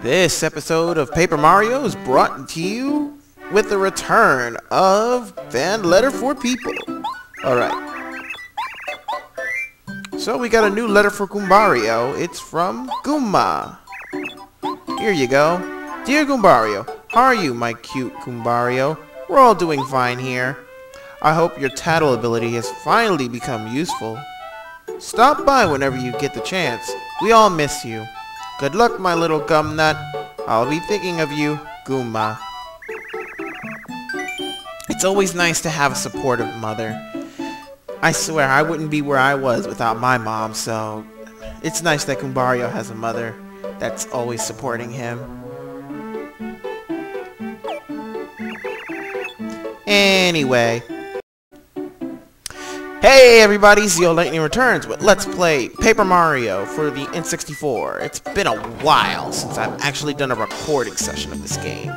This episode of Paper Mario is brought to you with the return of Fan Letter for People. Alright. So we got a new letter for Goombario. It's from Goomba. Here you go. Dear Goombario, how are you, my cute Goombario? We're all doing fine here. I hope your tattle ability has finally become useful. Stop by whenever you get the chance. We all miss you. Good luck, my little gum nut. I'll be thinking of you, Goomba. It's always nice to have a supportive mother. I swear I wouldn't be where I was without my mom, so it's nice that Goombario has a mother that's always supporting him. Anyway. Hey everybody, ZeoLightning returns with Let's Play Paper Mario for the N64. It's been a while since I've actually done a recording session of this game.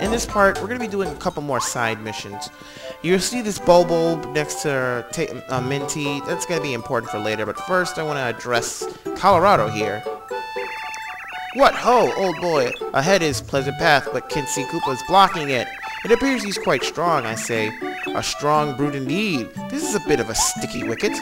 In this part, we're going to be doing a couple more side missions. You'll see this Bobo next to Minty. That's going to be important for later, but first I want to address Colorado here. What ho, old boy! Ahead is pleasant path, but Kinsey Koopa is blocking it. It appears he's quite strong, I say. A strong brute indeed. This is a bit of a sticky wicket.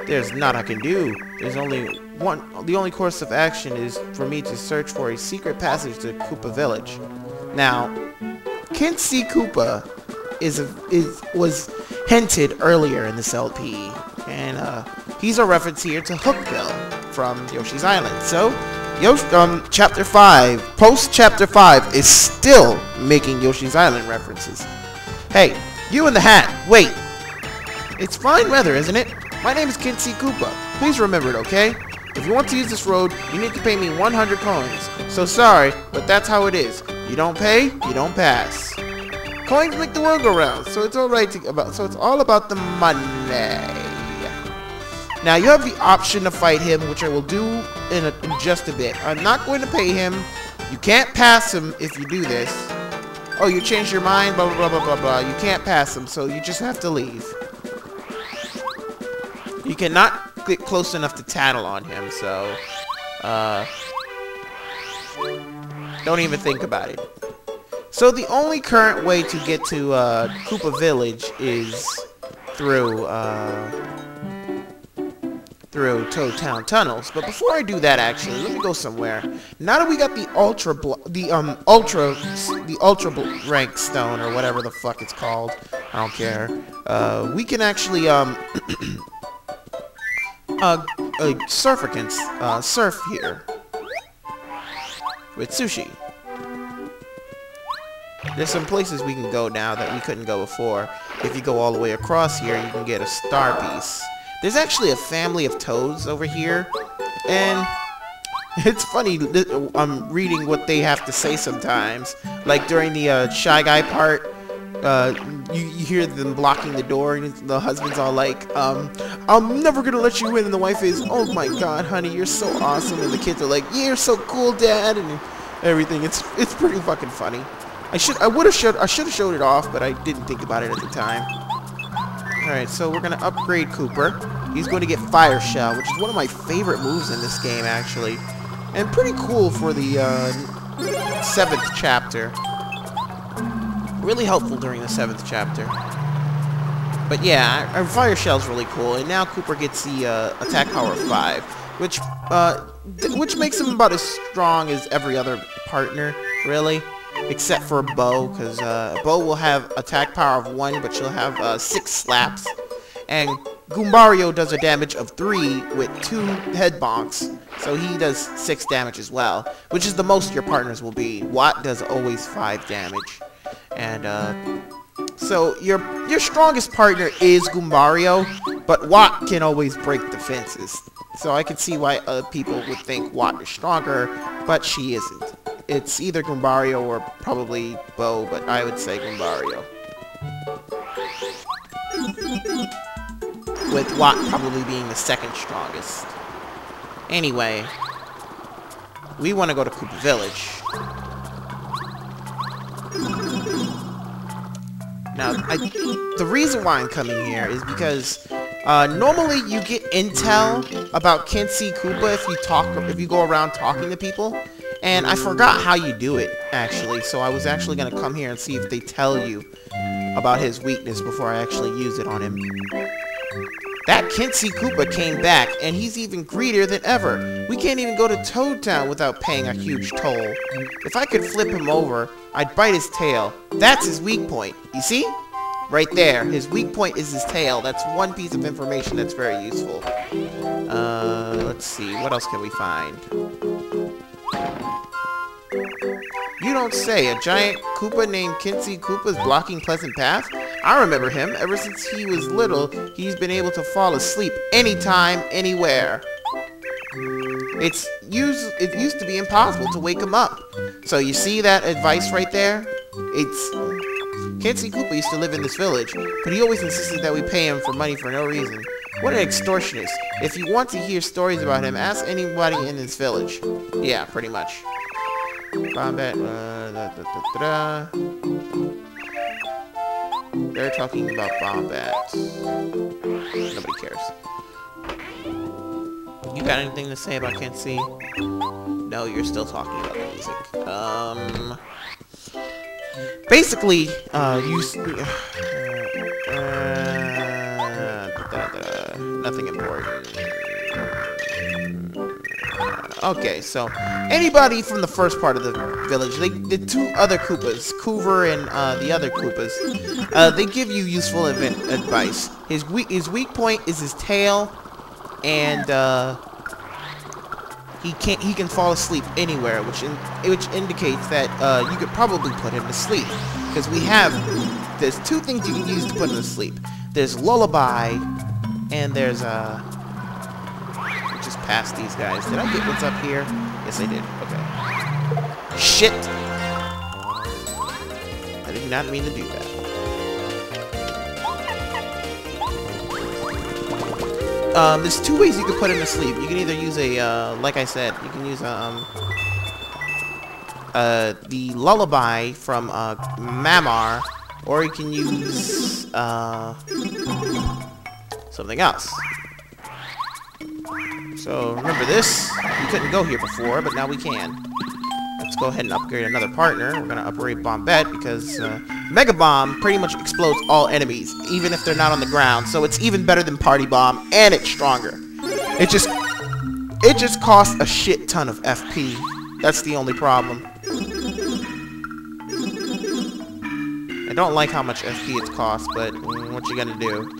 There's naught I can do. There's only one. The only course of action is for me to search for a secret passage to Koopa Village. Now, Kinsey Koopa was hinted earlier in this LP, and he's a reference here to Hookbill from Yoshi's Island. So, Chapter 5, post-Chapter 5 is still making Yoshi's Island references. Hey, you in the hat, wait! It's fine weather, isn't it? My name is Kinsey Koopa. Please remember it, okay? If you want to use this road, you need to pay me 100 coins. So sorry, but that's how it is. You don't pay, you don't pass. Coins make the world go round, so it's all about the money. Now, you have the option to fight him, which I will do in just a bit. I'm not going to pay him. You can't pass him if you do this. Oh, you changed your mind, blah, blah, blah, blah, blah. You can't pass him, so you just have to leave. You cannot get close enough to tattle on him, so... don't even think about it. So, the only current way to get to Koopa Village is through Toad Town tunnels. But before I do that, actually, let me go somewhere. Now that we got the ultra rank stone or whatever the fuck it's called, I don't care. We can actually surf here with Sushi. There's some places we can go now that we couldn't go before. If you go all the way across here, you can get a star piece. There's actually a family of toads over here, and it's funny, I'm reading what they have to say sometimes. Like during the Shy Guy part, you hear them blocking the door, and the husband's all like, I'm never gonna let you in, and the wife is, oh my god, honey, you're so awesome, and the kids are like, yeah, you're so cool, dad, and everything. It's pretty fucking funny. I should have showed it off, but I didn't think about it at the time. Alright, so we're going to upgrade Cooper. He's going to get Fire Shell, which is one of my favorite moves in this game, actually. And pretty cool for the 7th chapter. Really helpful during the 7th chapter. But yeah, our Fire Shell's really cool. And now Cooper gets the attack power of 5, which makes him about as strong as every other partner, really. Except for Bo, because Bo will have attack power of 1, but she'll have 6 slaps. And Goombario does a damage of 3 with 2 head bonks, so he does 6 damage as well, which is the most your partners will be. Watt does always 5 damage. And so your strongest partner is Goombario, but Watt can always break defenses. So I can see why people would think Watt is stronger, but she isn't. It's either Goombario or probably Bo, but I would say Goombario. With Watt probably being the second strongest. Anyway, we want to go to Koopa Village. Now, the reason why I'm coming here is because Normally you get intel about Kinsey Koopa if you go around talking to people. And I forgot how you do it, actually. So I was actually going to come here and see if they tell you about his weakness before I actually use it on him. That Kinsey Koopa came back, and he's even greedier than ever. We can't even go to Toad Town without paying a huge toll. If I could flip him over, I'd bite his tail. That's his weak point. You see? Right there. His weak point is his tail. That's one piece of information that's very useful. Let's see. What else can we find? You don't say. A giant Koopa named Kinsey Koopa is blocking Pleasant Path? I remember him. Ever since he was little, he's been able to fall asleep anytime, anywhere. It used to be impossible to wake him up. So you see that advice right there? Kinsey Koopa used to live in this village, but he always insisted that we pay him for money for no reason. What an extortionist. If you want to hear stories about him, ask anybody in this village. Yeah, pretty much. Combat, They're talking about Bombats. Nobody cares. You got anything to say about Kinsey? No, you're still talking about the music. Basically, nothing important. Okay, so anybody from the first part of the village, the two other Koopas, Koover and the other Koopas, they give you useful advice. His weak point is his tail, and he can fall asleep anywhere, which indicates that you could probably put him to sleep, because there's two things you can use to put him to sleep. There's lullaby, and there's just past these guys. Did I get what's up here? Yes, I did. Okay. Shit! I did not mean to do that. There's two ways you can put him to sleep. You can either use like I said, you can use the lullaby from Mamar, or you can use something else. So remember this? We couldn't go here before, but now we can. Let's go ahead and upgrade another partner. We're gonna upgrade Bombette because Mega Bomb pretty much explodes all enemies, even if they're not on the ground. So it's even better than Party Bomb, and it's stronger. It just costs a shit ton of FP. That's the only problem. I don't like how much FP it costs, but what you gonna do?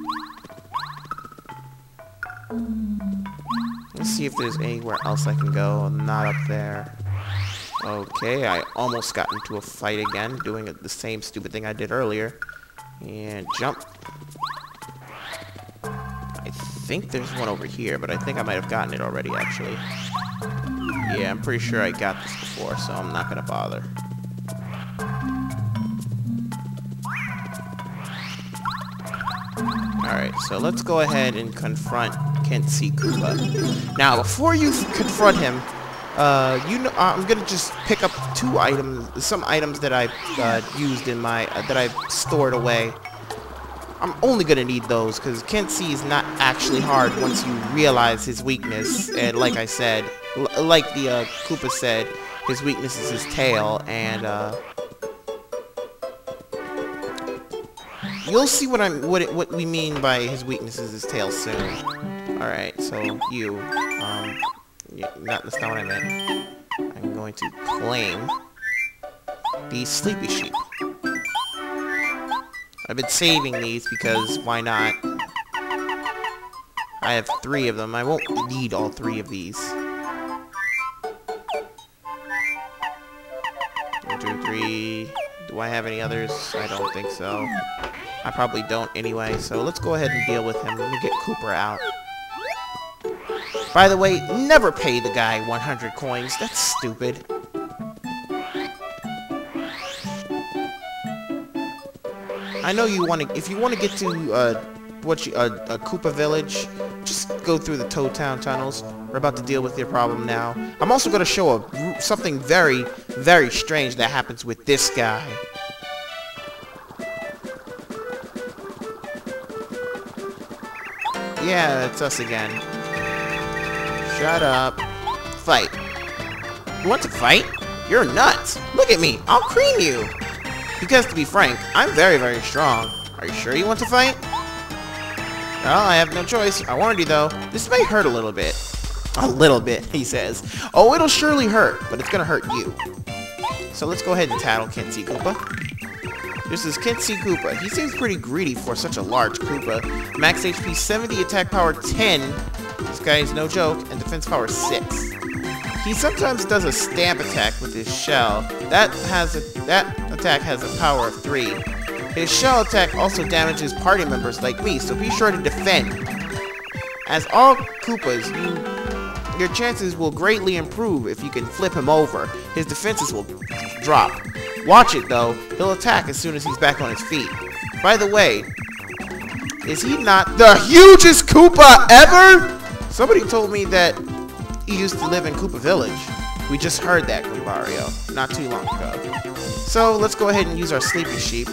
Let's see if there's anywhere else I can go. Not up there. Okay, I almost got into a fight again, doing the same stupid thing I did earlier. And jump. I think there's one over here, but I think I might have gotten it already, actually. Yeah, I'm pretty sure I got this before, so I'm not gonna bother. Alright, so let's go ahead and confront Kinsey Koopa. Now, before you confront him, I'm gonna just pick up some items that I've used in my that I've stored away. I'm only gonna need those because Kinsey is not actually hard once you realize his weakness. And like I said, like the Koopa said, his weakness is his tail, and you'll see what we mean by his weakness is his tail soon. All right, so that's not what I meant. I'm going to claim these sleepy sheep. I've been saving these because why not? I have 3 of them. I won't need all 3 of these. 1, 2, 3. Do I have any others? I don't think so. I probably don't anyway, so let's go ahead and deal with him. Let me get Koopa out. By the way, never pay the guy 100 coins. That's stupid. I know you want to. If you want to get to a Koopa village, just go through the Toad Town tunnels. We're about to deal with your problem now. I'm also going to show something very, very strange that happens with this guy. Yeah, it's us again. Shut up. Fight. You want to fight? You're nuts. Look at me. I'll cream you. Because to be frank, I'm very, very strong. Are you sure you want to fight? Well, I have no choice. I warned you, though. This may hurt a little bit. A little bit, he says. Oh, it'll surely hurt, but it's gonna hurt you. So let's go ahead and tattle Kitsy Koopa. This is Kitsy Koopa. He seems pretty greedy for such a large Koopa. Max HP 70, attack power 10. This guy is no joke, and defense power 6. He sometimes does a stamp attack with his shell. That attack has a power of 3. His shell attack also damages party members like me, so be sure to defend. As all Koopas, your chances will greatly improve if you can flip him over. His defenses will drop. Watch it though, he'll attack as soon as he's back on his feet. By the way, is he not the hugest Koopa ever? Somebody told me that he used to live in Koopa Village. We just heard that, Goombario, not too long ago. So let's go ahead and use our Sleepy Sheep.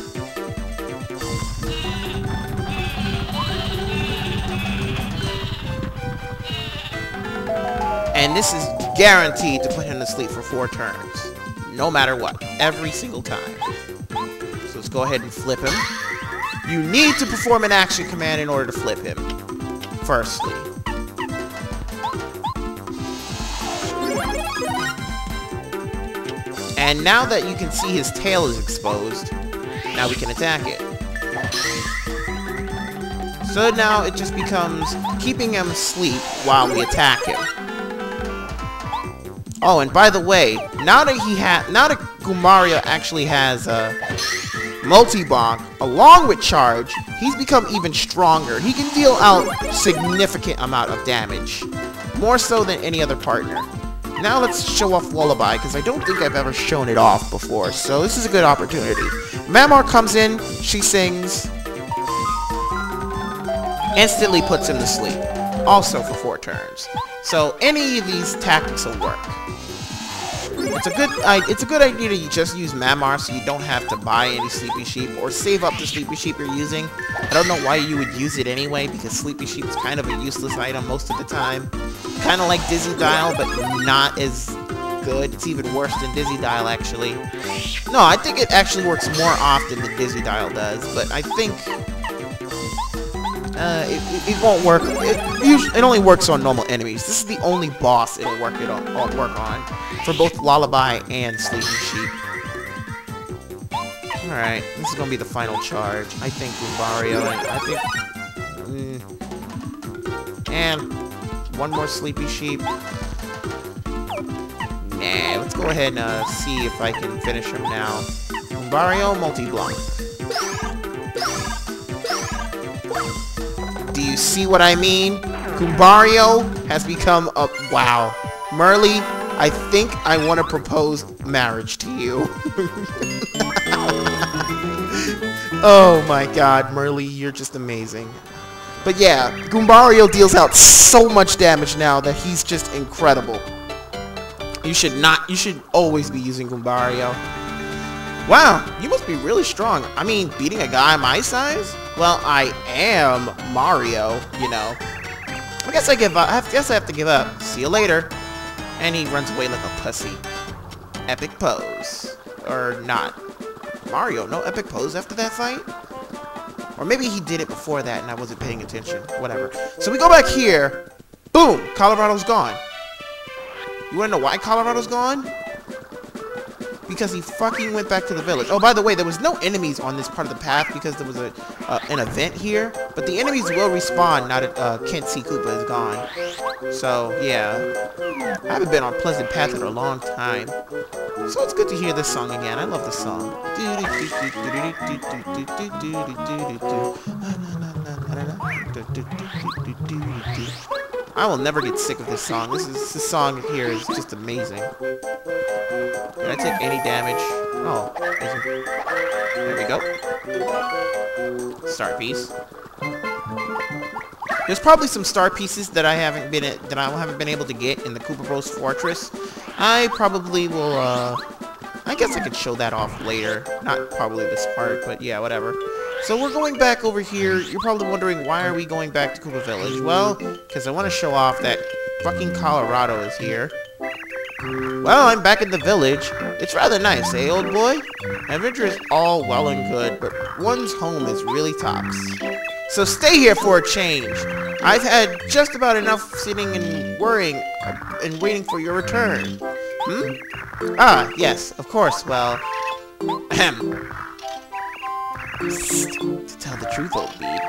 And this is guaranteed to put him to sleep for 4 turns. No matter what. Every single time. So let's go ahead and flip him. You need to perform an action command in order to flip him. Firstly. And now that you can see his tail is exposed, now we can attack it. So now it just becomes keeping him asleep while we attack him. Oh, and by the way, now that Goombario actually has multi-bonk along with charge, he's become even stronger. He can deal out significant amount of damage, more so than any other partner. Now let's show off Lullaby, because I don't think I've ever shown it off before, so this is a good opportunity. Mamar comes in, she sings, instantly puts him to sleep, also for 4 turns. So any of these tactics will work. It's a good idea to just use Mamar so you don't have to buy any Sleepy Sheep or save up the Sleepy Sheep you're using. I don't know why you would use it anyway, because Sleepy Sheep is kind of a useless item most of the time. Kind of like Dizzy Dial, but not as good. It's even worse than Dizzy Dial, actually. No, I think it actually works more often than Dizzy Dial does, but I think it won't work. It only works on normal enemies. This is the only boss it'll work on for both Lullaby and Sleepy Sheep. Alright, this is gonna be the final charge. I think Goombario, and one more Sleepy Sheep. Nah, let's go ahead and see if I can finish him now. Goombario, multi-block. Do you see what I mean? Goombario has become a... Wow. Merly, I think I want to propose marriage to you. Oh my god, Merly, you're just amazing. But yeah, Goombario deals out so much damage now that he's just incredible. You should always be using Goombario. Wow, you must be really strong. I mean, beating a guy my size? Well, I am Mario, you know. I guess I give up. I guess I have to give up. See you later. And he runs away like a pussy. Epic pose. Or not. Mario, no epic pose after that fight? Or maybe he did it before that and I wasn't paying attention. Whatever. So we go back here. Boom! Colorado's gone. You wanna know why Colorado's gone? Because he fucking went back to the village. Oh, by the way, there was no enemies on this part of the path because there was an event here. But the enemies will respawn now that Kitsy Koopa is gone. So, yeah. I haven't been on Pleasant Path in a long time. So it's good to hear this song again. I love this song. I will never get sick of this song. This song here is just amazing. Did I take any damage? Oh, there we go. Star piece. There's probably some star pieces that I haven't been able to get in the Koopa Bros Fortress. I probably will. I guess I could show that off later. Not probably this part, but yeah, whatever. So we're going back over here. You're probably wondering, why are we going back to Koopa Village? Well, because I want to show off that fucking Colorado is here. Well, I'm back in the village. It's rather nice, eh, old boy? Adventure is all well and good, but one's home is really tops. So stay here for a change. I've had just about enough sitting and worrying and waiting for your return. Ah, yes, of course, well... Ahem. To tell the truth, old bead,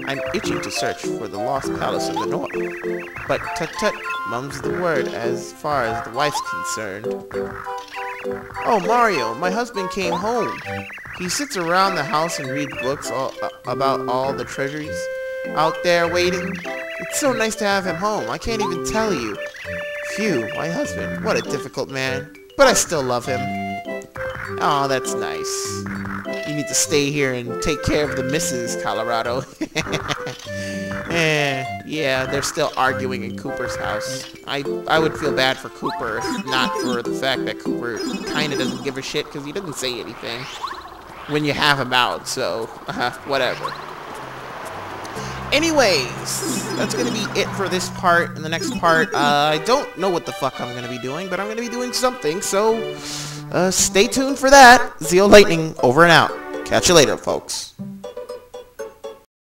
I'm itching to search for the lost palace of the north. But tut-tut, mum's the word as far as the wife's concerned. Oh, Mario, my husband came home. He sits around the house and reads books about all the treasures out there waiting. It's so nice to have him home. I can't even tell you. Phew, my husband, what a difficult man. But I still love him. Oh, that's nice. You need to stay here and take care of the Mrs. Colorado. Yeah, they're still arguing in Cooper's house. I would feel bad for Cooper if not for the fact that Cooper kind of doesn't give a shit because he doesn't say anything when you have him out, so whatever. Anyways, that's going to be it for this part. In the next part, I don't know what the fuck I'm going to be doing, but I'm going to be doing something, so stay tuned for that. ZeoLightning over and out. Catch you later, folks.